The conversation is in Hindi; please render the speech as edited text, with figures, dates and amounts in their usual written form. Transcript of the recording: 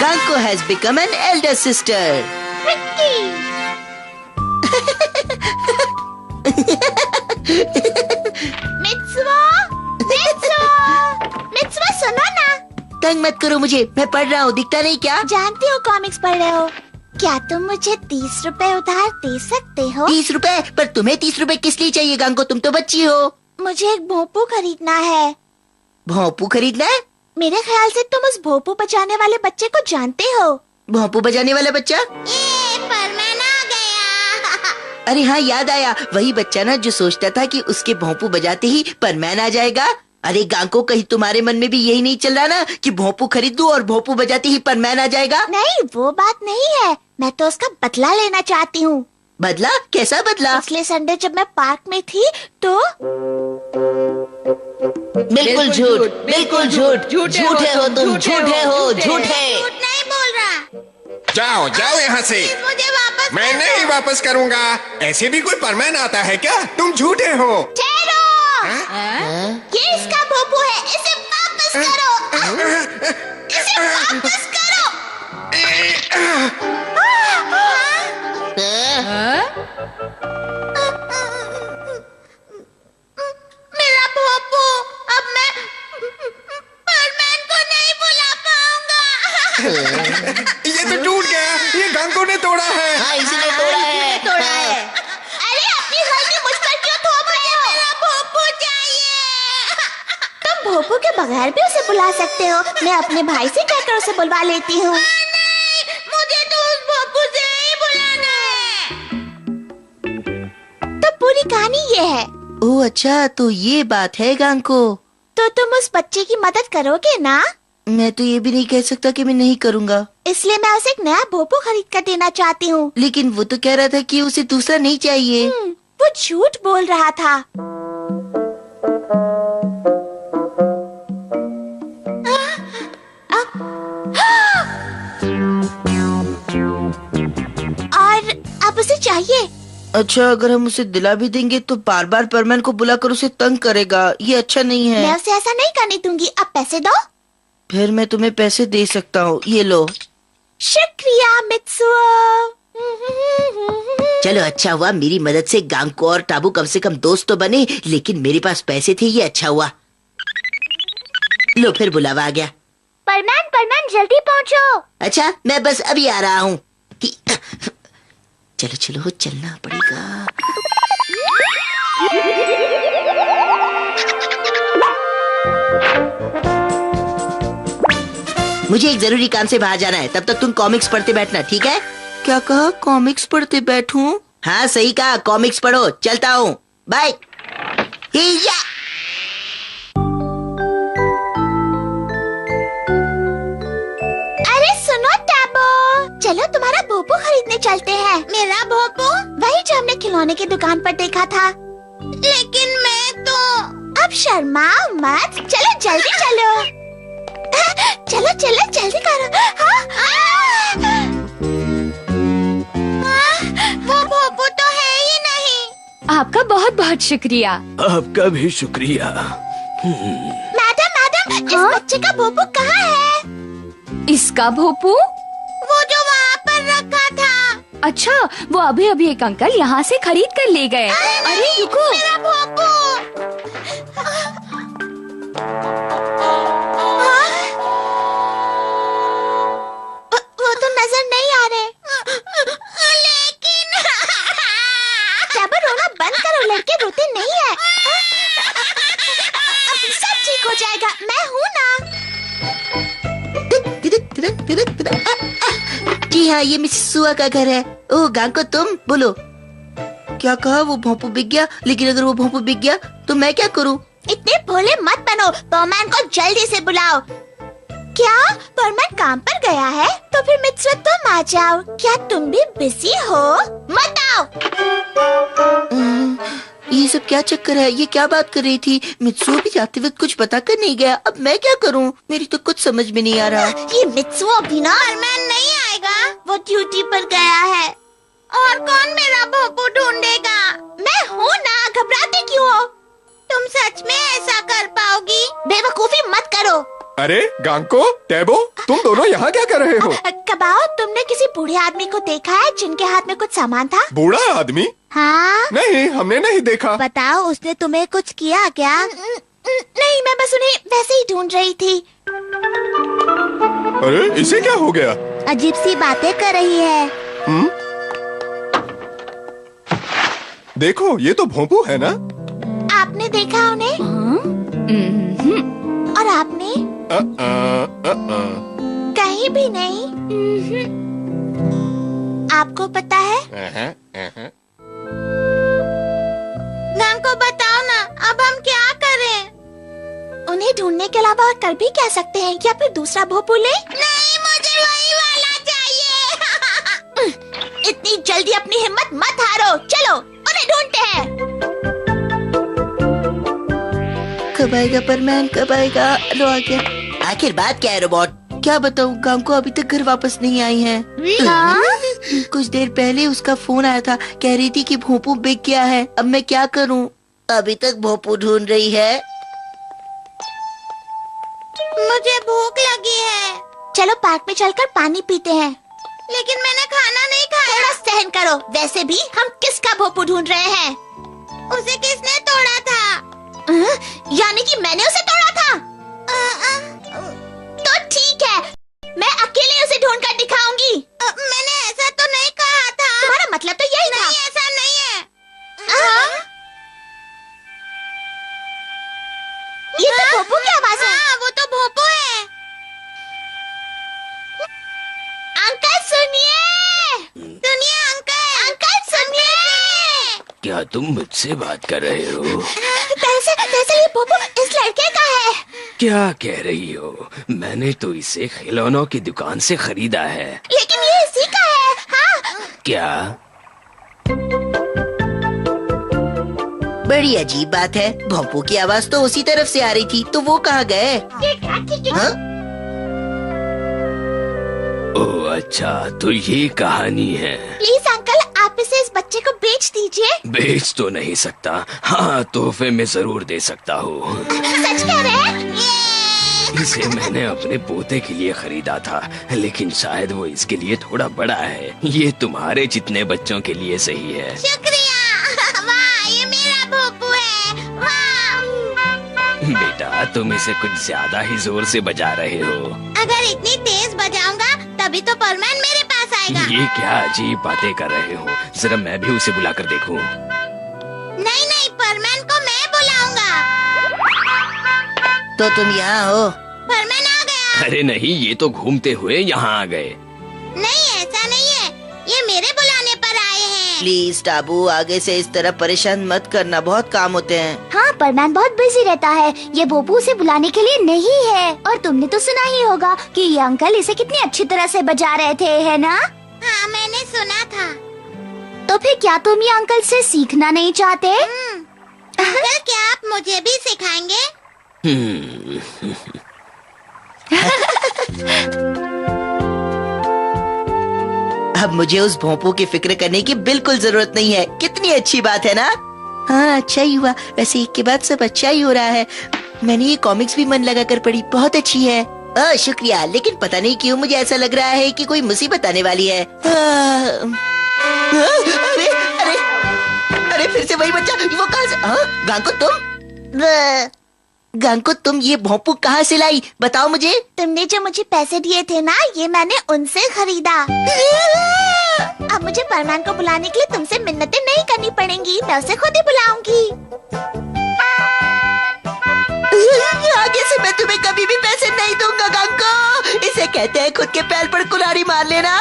Ganko has become an elder sister. Mitsuha सुनो ना। तंग मत करो मुझे, मैं पढ़ रहा हूँ, दिखता नहीं क्या? जानती हो कॉमिक्स पढ़ रहे हो। क्या तुम मुझे 30 रुपए उधार दे सकते हो? 30 रुपए? पर तुम्हें 30 रुपए किस लिए चाहिए गांको? तुम तो बच्ची हो। मुझे एक भोंपू खरीदना है। भोंपू खरीदना है? मेरे ख्याल से तुम उस भोंपू बजाने वाले बच्चे को जानते हो। भोंपू बजाने वाला बच्चा? ये परमैन आ गया। अरे हाँ, याद आया, वही बच्चा ना जो सोचता था कि उसके भोंपू बजाते ही परमैन आ जाएगा। अरे गांको, कहीं तुम्हारे मन में भी यही नहीं चल रहा ना कि भोंपू खरीदूं और भोंपू बजाते ही परमैन आ जाएगा? नहीं, वो बात नहीं है। मैं तो उसका बदला लेना चाहती हूँ। बदला? कैसा बदला? पिछले संडे जब मैं पार्क में थी तो बिल्कुल झूठ, बिल्कुल झूठ, झूठे हो तुम, झूठे हो, झूठे। झूठ नहीं बोल रहा। जाओ जाओ यहाँ से। मुझे वापस मैं नहीं वापस करूँगा। ऐसे भी कोई परमैन आता है क्या? तुम झूठे हो। ठहरो। ये इसका भोंपू है, इसे वापस करो। इसे वापस करो। मेरा भोंपू, अब मैं परमैन को नहीं बुला पाऊंगा। ये तो टूट गया। ये गांको ने तोड़ा है। हाँ, इसीने तोड़ा है। अरे अपनी गलती मुझ पर क्यों थोप रहे हो? मेरा भोंपू चाहिए। तुम भोंपू के बगैर भी उसे बुला सकते हो। मैं अपने भाई से कहकर उसे बुलवा लेती हूँ। नहीं, मुझे तो उस भोंपू से ही बुलाना है। तो पूरी कहानी ये है। ओह अच्छा, तो ये बात है गांको। तो तुम उस बच्चे की मदद करोगे ना? मैं तो ये भी नहीं कह सकता कि मैं नहीं करूँगा। इसलिए मैं उसे एक नया भोंपू खरीद कर देना चाहती हूँ। लेकिन वो तो कह रहा था कि उसे दूसरा नहीं चाहिए। वो झूठ बोल रहा था। और अब उसे चाहिए। अच्छा, अगर हम उसे दिला भी देंगे तो बार बार परमैन को बुलाकर उसे तंग करेगा। ये अच्छा नहीं है। मैं उसे ऐसा नहीं करने दूंगी। अब पैसे दो। फिर मैं तुम्हें पैसे दे सकता हूँ, ये लो। शुक्रिया मित्सुओ। चलो, अच्छा हुआ मेरी मदद से गांको और टाबू कम से कम दोस्त तो बने, लेकिन मेरे पास पैसे थे, ये अच्छा हुआ। लो, फिर बुलावा आ गया। परमैन जल्दी पहुँचो। अच्छा, मैं बस अभी आ रहा हूँ। चलो चलो, चलना पड़ेगा। मुझे एक जरूरी काम से बाहर जाना है, तब तक तुम कॉमिक्स पढ़ते बैठना, ठीक है? क्या कहा? कॉमिक्स पढ़ते बैठूं? हाँ सही कहा, कॉमिक्स पढ़ो। चलता हूँ, बाय। अरे सुनो टाबो, चलो तुम्हारा भोंपू खरीदने चलते हैं। मेरा भोंपू? वही जो हमने खिलौने की दुकान पर देखा था। लेकिन मैं तो। अब शर्माओ मत, चलो जल्दी चलो। चलो चलो जल्दी करो। वो भोंपू तो है ही नहीं। आपका बहुत बहुत शुक्रिया। आपका भी शुक्रिया। मैडम, इस बच्चे का भोंपू कहाँ है? इसका भोंपू? वो जो वहाँ पर रखा था। अच्छा, वो अभी अभी एक अंकल यहाँ से खरीद कर ले गए। अरे रुको, मेरा भोंपू। वो तो नजर नहीं आ रहे। लेकिन टाबो, रोना बंद करो, लड़के रोते नहीं है। अब सब ठीक हो जाएगा, मैं हूँ ना। जी हाँ, ये मिस्सुआ का घर है। ओह गांको, तुम बोलो। क्या कहा? वो भोंपू बिक गया? लेकिन अगर वो भोंपू बिक गया तो मैं क्या करूँ? इतने भोले मत बनो। परमैन को जल्दी से बुलाओ। क्या परमैन काम पर गया है? तो फिर मित्सुआ तुम आ जाओ। क्या तुम भी बिजी हो? मत आओ। ये सब क्या चक्कर है? ये क्या बात कर रही थी? मित्सुआ भी जाते वक्त कुछ बता कर नहीं गया। अब मैं क्या करूं? मेरी तो कुछ समझ में नहीं आ रहा। ये मित्सुआ भी ना। परमैन नहीं आएगा, वो ड्यूटी पर गया है। और कौन मेरा भोंपू ढूंढेगा? मैं हूँ ना, घबराते क्यों हो? तुम सच में ऐसा कर पाओगी? बेवकूफी मत करो। अरे गांको, टैबो, तुम दोनों यहाँ क्या कर रहे हो? कबाओ, तुमने किसी बूढ़े आदमी को देखा है जिनके हाथ में कुछ सामान था? बूढ़ा आदमी? हाँ। नहीं, हमने नहीं देखा। बताओ, उसने तुम्हें कुछ किया क्या? नहीं, मैं बस उन्हें वैसे ही ढूंढ रही थी। अरे इसे क्या हो गया? अजीब सी बातें कर रही है। देखो, ये तो भोंपू है ना? आपने देखा उन्हें? और आपने? कहीं भी नहीं। आपको पता है? नाम को बताओ ना, अब हम क्या करें? उन्हें ढूंढने के अलावा और कर भी क्या सकते हैं? या फिर दूसरा भोंपू ले? नहीं, मुझे वही वाला चाहिए। इतनी जल्दी अपनी हिम्मत मत हारो, चलो उन्हें ढूंढते हैं। कब आएगा परमैन, कब आएगा? लो आ गया। आखिर बात क्या है रोबोट? क्या बताऊँ, गांको अभी तक घर वापस नहीं आई है। कुछ देर पहले उसका फोन आया था, कह रही थी कि भोंपू बिक गया है। अब मैं क्या करूँ? अभी तक भोंपू ढूंढ रही है। मुझे भूख लगी है। चलो पार्क में चलकर पानी पीते हैं। लेकिन मैंने खाना नहीं खाया। थोड़ा सहन करो। वैसे भी हम किसका भोंपू ढूंढ रहे हैं? उसे किसने तोड़ा था? यानी कि मैंने उसे तोड़ा था? तो ठीक है, मैं अकेले उसे ढूंढ कर दिखाऊंगी। मैंने ऐसा तो नहीं कहा था। तुम्हारा मतलब तो यही था? नहीं, ऐसा नहीं है। ये तो भोंपू की आवाज है। हाँ, वो तो भोंपू है। अंकल सुनिए, सुनिए अंकल, अंकल सुनिए। क्या तुम मुझसे बात कर रहे हो? दरअसल ये भोंपू इस लड़के का है। क्या कह रही हो? मैंने तो इसे खिलौनों की दुकान से खरीदा है। लेकिन ये इसी का है। हाँ। क्या? बड़ी अजीब बात है, भोंपू की आवाज तो उसी तरफ से आ रही थी, तो वो कहाँ गए? हाँ? ओह अच्छा, तो ये कहानी है। प्लीज अंकल, आप इसे इस बच्चे को बेच दीजिए। बेच तो नहीं सकता। हाँ, तोहफे में जरूर दे सकता हूँ। सच कह रहे हैं? इसे मैंने अपने पोते के लिए खरीदा था, लेकिन शायद वो इसके लिए थोड़ा बड़ा है। ये तुम्हारे जितने बच्चों के लिए सही है। शुक्रिया। वाह, ये मेरा भोंपू है। वाह। बेटा, तुम इसे कुछ ज्यादा ही जोर से बजा रहे हो। अगर इतनी तेज बजाऊंगा तभी तो परमैन मेरे पास आएगा। ये क्या अजीब बातें कर रहे हो? जरा मैं भी उसे बुलाकर देखूं। नहीं नहीं, परमैन को मैं बुलाऊंगा। तो तुम यहाँ हो? परमैन आ गया। अरे नहीं, ये तो घूमते हुए यहाँ आ गए। नहीं, ऐसा नहीं है, ये मेरे बुलाने पर आए हैं। प्लीज टाबू, आगे से इस तरह परेशान मत करना, बहुत काम होते हैं। हाँ, परमैन बहुत बिजी रहता है। ये भोंपू उसे बुलाने के लिए नहीं है। और तुमने तो सुना ही होगा कि ये अंकल इसे कितनी अच्छी तरह से बजा रहे थे, है ना? हाँ, मैंने सुना था। तो फिर क्या तुम ये अंकल से सीखना नहीं चाहते? अंकल, क्या आप मुझे भी सिखाएंगे? अब मुझे उस भोंपू की फिक्र करने की बिल्कुल जरूरत नहीं है। कितनी अच्छी बात है ना? हाँ, अच्छा ही हुआ। वैसे एक के बाद सब अच्छा ही हो रहा है। मैंने ये कॉमिक्स भी मन लगा कर पढ़ी, बहुत अच्छी है। शुक्रिया, लेकिन पता नहीं क्यों मुझे ऐसा लग रहा है कि कोई मुसीबत आने वाली है। अरे अरे अरे, फिर से वही बच्चा। वो कहाँ से? गांको तुम? गांको तुम ये भोंपू कहाँ से लाई? बताओ मुझे। तुमने जो मुझे पैसे दिए थे ना, ये मैंने उनसे खरीदा। अब मुझे परमैन को बुलाने के लिए तुमसे मिन्नतें नहीं करनी पड़ेंगी, मैं उसे खुद ही बुलाऊंगी। आगे से मैं तुम्हें कभी भी पैसे नहीं दूंगा गांको। इसे कहते हैं खुद के पैर पर कुल्हाड़ी मार लेना।